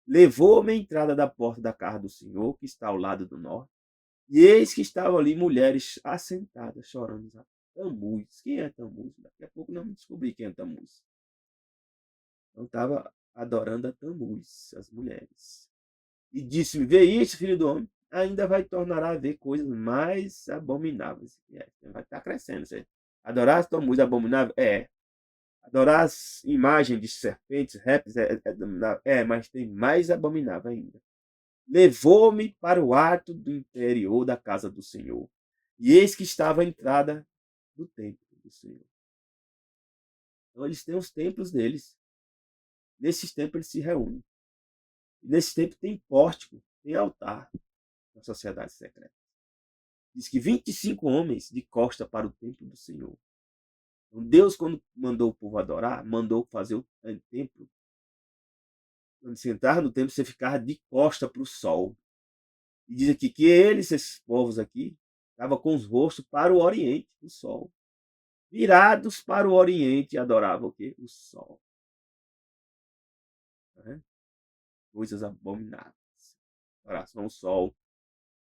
Speaker 1: Levou-me à entrada da porta da casa do Senhor, que está ao lado do norte, e eis que estavam ali mulheres assentadas, chorando. Tamuz. Quem é Tamuz? Daqui a pouco não descobri quem é Tamuz. Então estava adorando a Tamuz, as mulheres. E disse-me, vê isso, filho do homem, ainda vai tornar a ver coisas mais abomináveis. Vai estar crescendo. Certo? Adorar as Tamuz abominável? É. Adorar as imagens de serpentes, répteis, mas tem mais abominável ainda. Levou-me para o ato do interior da casa do Senhor. E eis que estava a entrada do templo do Senhor. Então eles têm os templos deles. Nesses templos eles se reúnem. E nesse templo tem pórtico, tem altar na sociedade secreta. Diz que 25 homens de costa para o templo do Senhor. Então Deus, quando mandou o povo adorar, mandou fazer o templo. Quando você entrar no templo, você ficava de costa para o sol. E diz aqui que eles, esses povos aqui, estavam com os rostos para o oriente, o sol. Virados para o oriente e adoravam o quê? O sol. Né? Coisas abomináveis. Adoração ao sol.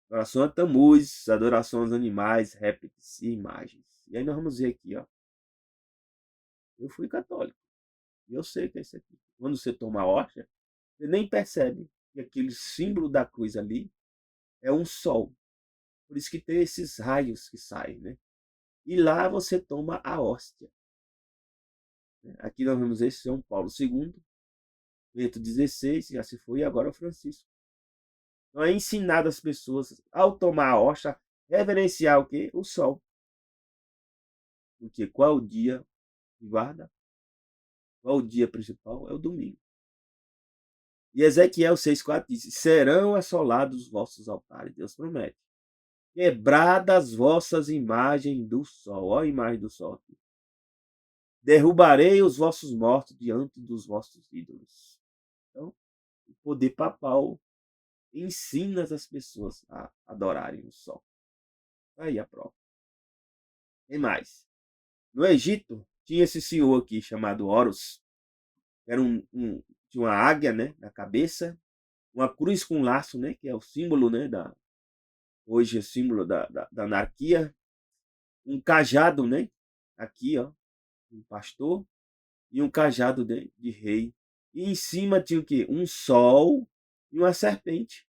Speaker 1: Adoração a Tamuz, adoração aos animais, répteis e imagens. E aí nós vamos ver aqui, ó. Eu fui católico. E eu sei que é isso aqui. Quando você toma a hóstia, você nem percebe que aquele símbolo da cruz ali é um sol. Por isso que tem esses raios que saem, né? E lá você toma a hóstia. Aqui nós vemos esse São Paulo II, Bento XVI, já se foi, e agora o Francisco. Então é ensinado as pessoas, ao tomar a hóstia, reverenciar o quê? O sol. Porque qual é o dia de guarda? Qual é o dia principal? É o domingo. E Ezequiel 6,4 diz, serão assolados os vossos altares. Deus promete. Quebradas vossas imagens do sol. Olha a imagem do sol aqui. Derrubarei os vossos mortos diante dos vossos ídolos. Então, o poder papal ensina as pessoas a adorarem o sol. Aí a prova. Tem mais. No Egito, tinha esse senhor aqui chamado Horus. Era tinha uma águia, né, na cabeça. Uma cruz com laço, né, que é o símbolo, né, hoje é o símbolo da anarquia. Um cajado, né, aqui, ó, um pastor. E um cajado de rei. E em cima tinha o quê? Um sol e uma serpente.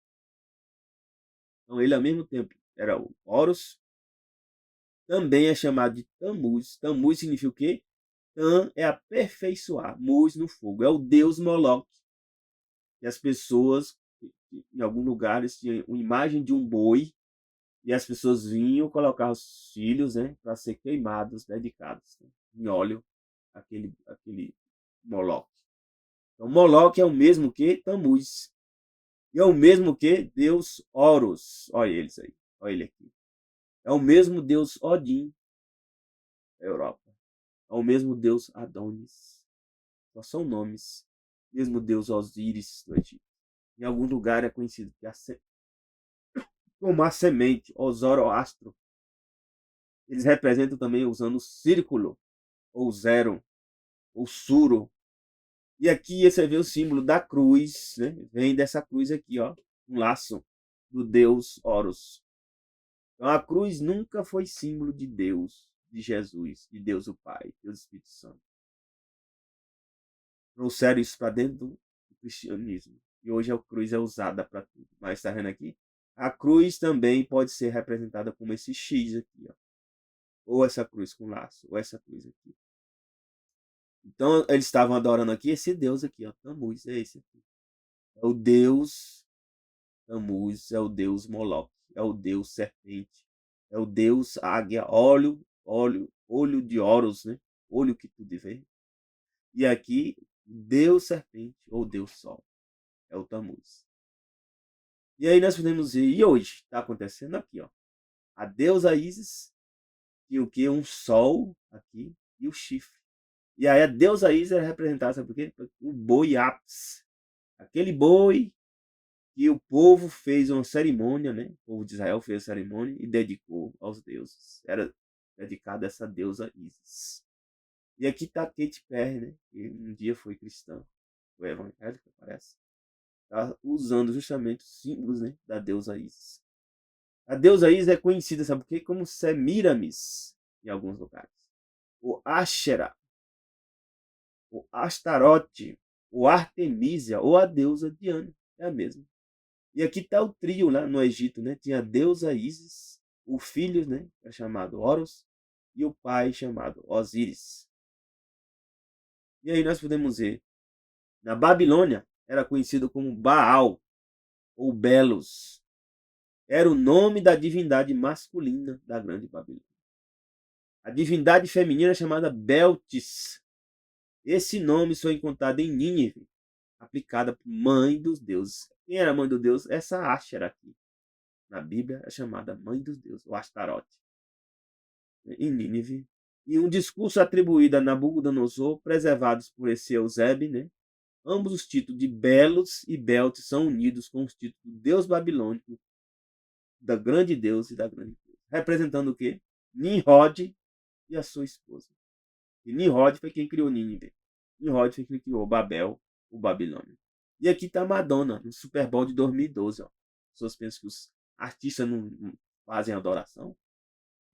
Speaker 1: Então ele ao mesmo tempo era o Horus, também é chamado de Tammuz. Tammuz significa o quê? Tam é aperfeiçoar, Muz no fogo. É o deus Moloch. E as pessoas, em alguns lugares, tinham uma imagem de um boi, e as pessoas vinham colocar os filhos, né, para ser queimados, dedicados, né, em óleo, aquele Moloch. Então, Moloch é o mesmo que Tammuz. E é o mesmo que Deus Horus. Olha eles aí. Olha ele aqui. É o mesmo Deus Odin da Europa. É o mesmo Deus Adonis. Só são nomes. Mesmo Deus Osíris do Egito. Em algum lugar é conhecido como a semente, o Zoroastro. Eles representam também usando o círculo, ou zero, ou suro. E aqui você vê o símbolo da cruz, né? Vem dessa cruz aqui, ó, um laço do deus Horus. Então a cruz nunca foi símbolo de Deus, de Jesus, de Deus o Pai, Deus Espírito Santo. Trouxeram isso para dentro do cristianismo. E hoje a cruz é usada para tudo. Mas está vendo aqui? A cruz também pode ser representada como esse X aqui, ó. Ou essa cruz com laço, ou essa cruz aqui. Então eles estavam adorando aqui esse Deus aqui, ó, Tammuz, é esse aqui. É o Deus Tammuz, é o Deus Moloch, é o Deus serpente, é o Deus águia, olho de Horus, né? Olho que tudo vê. E aqui, Deus serpente ou Deus sol, é o Tammuz. E aí nós podemos ver, e hoje está acontecendo aqui, ó. A deusa Ísis tinha o que? Um sol aqui e o chifre. E aí a deusa Ísis era representada, sabe por quê? O boi Apis. Aquele boi que o povo fez uma cerimônia, né? O povo de Israel fez a cerimônia e dedicou aos deuses. Era dedicado a essa deusa Ísis. E aqui está Katy Perry, né? Que um dia foi cristã, foi evangélica, parece. Tá usando justamente os símbolos, né, da deusa Ísis. A deusa Ísis é conhecida, sabe por quê? Como Semiramis, em alguns lugares. O Asherah, o Astarote, o Artemisia, ou a deusa Diana. É a mesma. E aqui está o trio lá no Egito, né? Tinha a deusa Ísis, o filho, né, é chamado Horus, e o pai chamado Osíris. E aí nós podemos ver, na Babilônia era conhecido como Baal, ou Belos. Era o nome da divindade masculina da grande Babilônia. A divindade feminina é chamada Beltis. Esse nome só é encontrado em Nínive, aplicada por mãe dos deuses. Quem era a mãe do deus? Essa Asherah aqui. Na Bíblia é chamada mãe dos deuses, o Astarote. Em Nínive. E um discurso atribuído a Nabucodonosor, preservados por esse Eusébio, né? Ambos os títulos de Belos e Beltis são unidos com os títulos do deus babilônico, da grande deus e da grande deusa. Representando o quê? Nimrod e a sua esposa. E Nimrod foi quem criou Nínive. Nimrod foi quem criou Babel, o Babilônia. E aqui está Madonna, no Super Bowl de 2012. Ó. As pessoas pensam que os artistas não fazem adoração,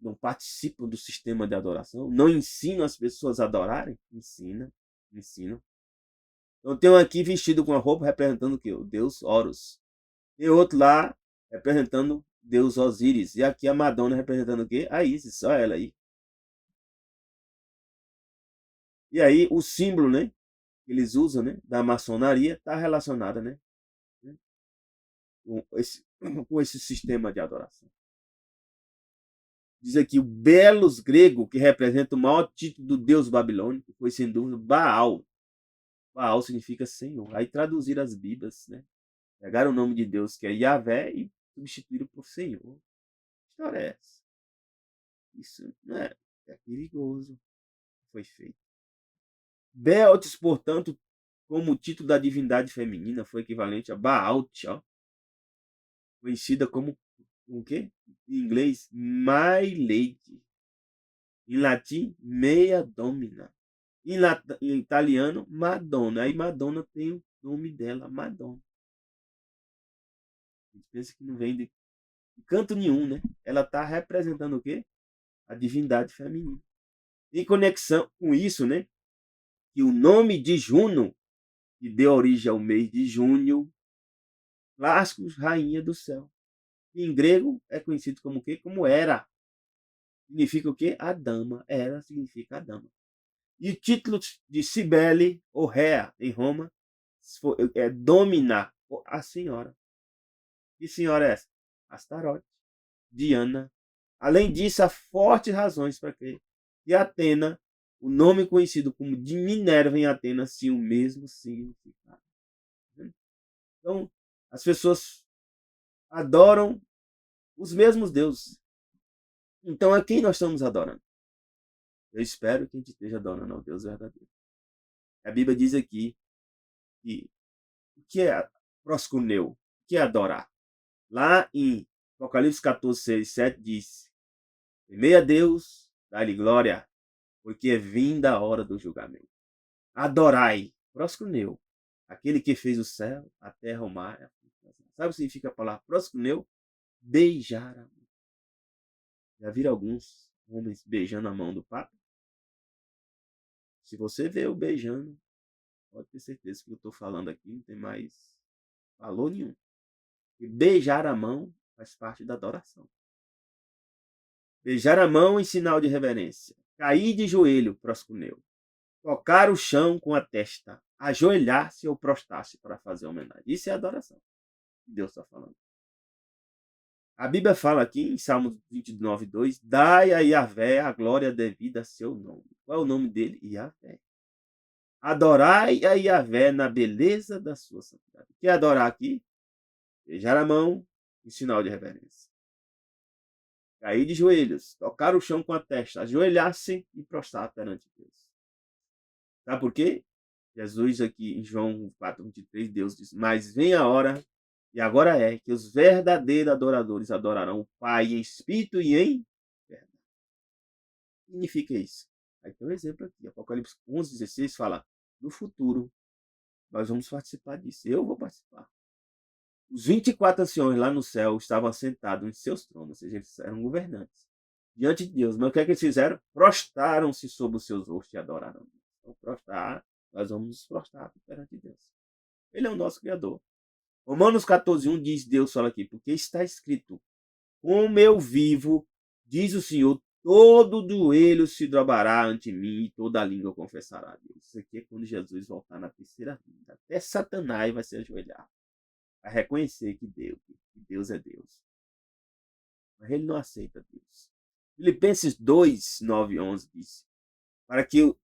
Speaker 1: não participam do sistema de adoração, não ensinam as pessoas a adorarem. Ensinam. Então tem um aqui vestido com a roupa representando o quê? O deus Horus. E outro lá representando Deus Osíris. E aqui a Madonna representando o quê? A Isis, só ela aí. E aí o símbolo, né, que eles usam, né, da maçonaria está relacionada, né, com esse sistema de adoração. Diz aqui o Belos grego, que representa o maior título do deus babilônico, foi sem dúvida Baal. Baal significa Senhor. Aí traduziram as Bíblias, né? Pegaram o nome de Deus, que é Yahvé, e substituíram por Senhor. Que história é essa? Isso não é perigoso. Foi feito. Beltis, portanto, como título da divindade feminina, foi equivalente a Baalt, ó, conhecida como o quê? Em inglês, My Lady. Em latim, Mea Domina. Em italiano, Madonna. Aí Madonna tem o nome dela, Madonna. A gente pensa que não vem de canto nenhum, né? Ela está representando o quê? A divindade feminina. Em conexão com isso, né? Que o nome de Juno, que deu origem ao mês de junho, clássicos, rainha do céu. Em grego é conhecido como o quê? Como Hera. Significa o quê? A dama. Hera significa a dama. E o título de Cibele, ou Réa, em Roma, é Domina, a senhora. Que senhora é essa? Astarote, Diana. Além disso, há fortes razões para que Atena, o nome conhecido como de Minerva em Atenas, tinha o mesmo significado. Então, as pessoas adoram os mesmos deuses. Então, a quem nós estamos adorando? Eu espero que a gente esteja adorando ao Deus verdadeiro. A Bíblia diz aqui que o que é proscuneu? O que é adorar? Lá em Apocalipse 14, 6, 7 diz: Temei a Deus, dai-lhe glória, porque é vinda a hora do julgamento. Adorai, proscuneu, aquele que fez o céu, a terra, o mar. Sabe o que significa a palavra proscuneu? Beijar a mão. Já viram alguns homens beijando a mão do Papa? Se você vê eu beijando, pode ter certeza que eu estou falando aqui não tem mais valor nenhum. E beijar a mão faz parte da adoração. Beijar a mão em sinal de reverência. Cair de joelho, proscuneu. Tocar o chão com a testa. Ajoelhar-se ou prostrar-se para fazer homenagem. Isso é adoração. Deus está falando. A Bíblia fala aqui em Salmos 29:2, dai a Yahvé a glória devida a seu nome. Qual é o nome dele? Yahvé. Adorai a Yahvé na beleza da sua santidade. O que é adorar aqui? Beijar a mão em sinal de reverência. Cair de joelhos, tocar o chão com a testa, ajoelhar-se e prostrar perante Deus. Sabe por quê? Jesus aqui em João 4:23, Deus diz, mas vem a hora, e agora é, que os verdadeiros adoradores adorarão o Pai em espírito e em verdade. O que significa isso? Aí tem um exemplo aqui, Apocalipse 11:16 fala, no futuro, nós vamos participar disso, eu vou participar. Os 24 anciões lá no céu estavam sentados em seus tronos, ou seja, eles eram governantes, diante de Deus. Mas o que é que eles fizeram? Prostraram-se sobre os seus rostos e adoraram. Então, prostrar, nós vamos nos prostrar perante Deus. Ele é o nosso Criador. Romanos 14:1 diz, Deus fala aqui, porque está escrito, como eu vivo, diz o Senhor, todo joelho se dobrará ante mim e toda língua confessará a Deus. Isso aqui é quando Jesus voltar na terceira vinda. Até Satanás vai se ajoelhar, vai reconhecer que Deus é Deus. Mas ele não aceita Deus. Filipenses 2:9-11 diz, para que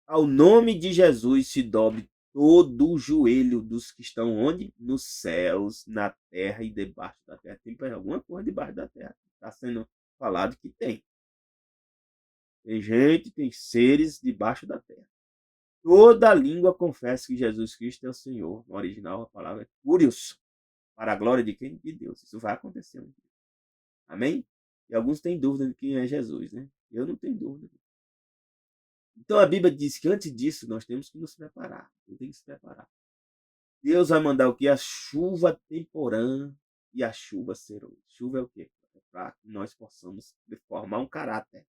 Speaker 1: ao nome de Jesus se dobre todo o joelho dos que estão onde? Nos céus, na terra e debaixo da terra. Tem alguma coisa debaixo da terra. Está sendo falado que tem. Tem gente, tem seres debaixo da terra. Toda língua confessa que Jesus Cristo é o Senhor. No original, a palavra é curios. Para a glória de quem? De Deus. Isso vai acontecer um dia. Amém? E alguns têm dúvida de quem é Jesus, né? Eu não tenho dúvida. Então a Bíblia diz que antes disso nós temos que nos preparar. Eu tenho que se preparar. Deus vai mandar o que? A chuva temporã e a chuva serôdia. Chuva é o quê? É para que nós possamos formar um caráter.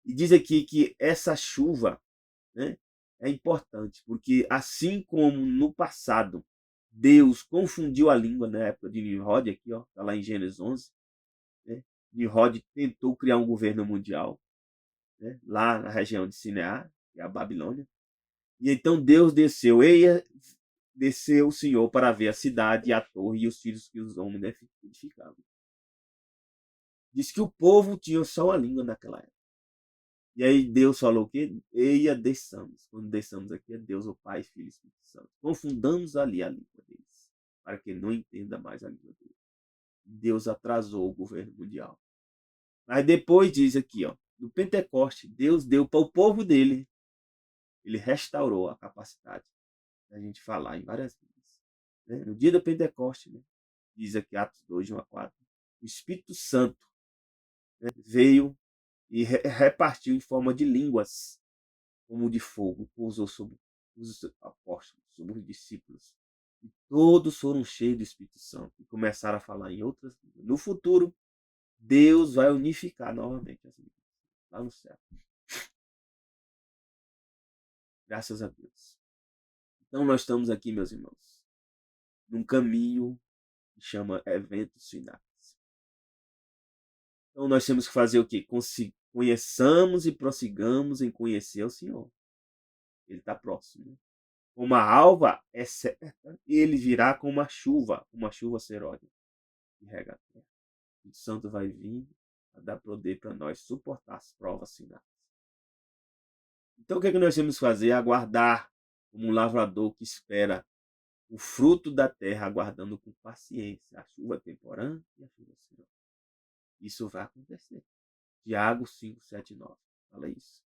Speaker 1: E diz aqui que essa chuva, né, é importante, porque assim como no passado Deus confundiu a língua na época de Nimrod, aqui, ó, tá lá em Gênesis 11, né? Nimrod tentou criar um governo mundial, né, lá na região de Sinear, que é a Babilônia. E então Deus desceu, desceu o Senhor para ver a cidade e a torre e os filhos que os homens edificavam. Diz que o povo tinha só uma língua naquela época. E aí Deus falou o quê? Eia, desçamos. Quando desçamos aqui é Deus, o Pai, Filho e Espírito Santo. Confundamos ali a língua deles, para que não entenda mais a língua deles. Deus atrasou o governo mundial. Mas depois diz aqui, ó, no Pentecoste, Deus deu para o povo dele, ele restaurou a capacidade da gente falar em várias línguas. Né? No dia do Pentecoste, né? Diz aqui Atos 2:1-4, o Espírito Santo, né, veio e repartiu em forma de línguas, como de fogo, pousou sobre os apóstolos, sobre os discípulos. E todos foram cheios do Espírito Santo e começaram a falar em outras línguas. No futuro, Deus vai unificar novamente as línguas, lá no céu. Graças a Deus. Então nós estamos aqui, meus irmãos, num caminho que chama eventos finais. Então nós temos que fazer o quê? Conheçamos e prossigamos em conhecer o Senhor. Ele está próximo. Como a alva é certa, ele virá com uma chuva seródia, que rega a terra. O Santo vai vir a dar poder para nós suportar as provas finais. Então o que é que nós temos que fazer? Aguardar como um lavrador que espera o fruto da terra, aguardando com paciência a chuva temporã e a chuva seródia. Isso vai acontecer. Tiago 5:7-9 fala isso.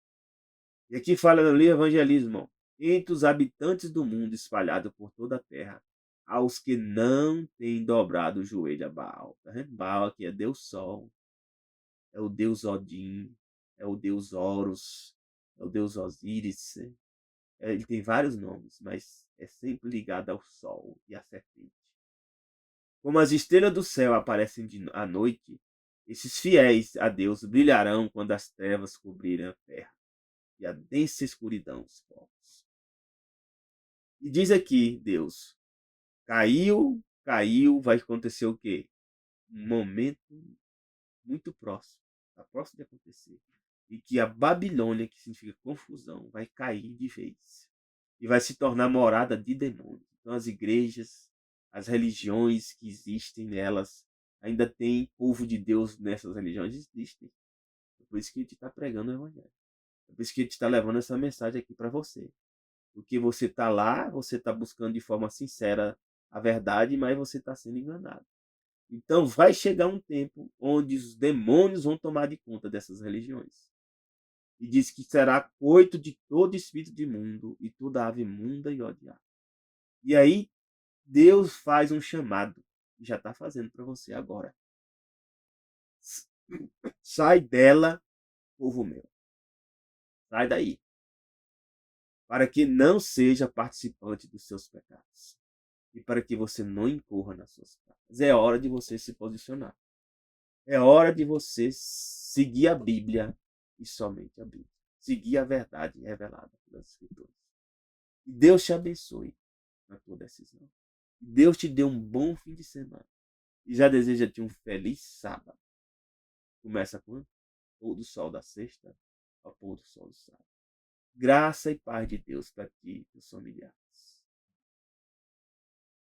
Speaker 1: E aqui fala ali evangelismo, entre os habitantes do mundo espalhado por toda a terra, aos que não têm dobrado o joelho a Baal. Tá vendo? Baal aqui é Deus Sol. é o deus Odin, é o deus Horus, é o deus Osíris. Ele tem vários nomes, mas é sempre ligado ao sol e à serpente. Como as estrelas do céu aparecem à noite, esses fiéis a Deus brilharão quando as trevas cobrirem a terra e a densa escuridão os povos. E diz aqui Deus, caiu, vai acontecer o quê? Um momento muito próximo, está próximo de acontecer. E que a Babilônia, que significa confusão, vai cair de vez. E vai se tornar morada de demônios. Então as igrejas, as religiões que existem nelas, ainda tem povo de Deus nessas religiões, existem. É por isso que a gente está pregando o Evangelho. É por isso que a gente está levando essa mensagem aqui para você. Porque você está lá, você está buscando de forma sincera a verdade, mas você está sendo enganado. Então vai chegar um tempo onde os demônios vão tomar de conta dessas religiões. E diz que será coito de todo espírito de mundo e toda ave imunda e odiada. E aí Deus faz um chamado, e já está fazendo para você agora. Sai dela, povo meu. Sai daí. Para que não seja participante dos seus pecados. E para que você não incorra nas suas práticas. É hora de você se posicionar. É hora de você seguir a Bíblia e somente a Bíblia. Seguir a verdade revelada pelas Escrituras. E Deus te abençoe na tua decisão. Deus te dê um bom fim de semana. E já deseja-te um feliz sábado. Começa com o pôr do sol da sexta ao pôr do sol do sábado. Graça e paz de Deus para ti e teus familiares.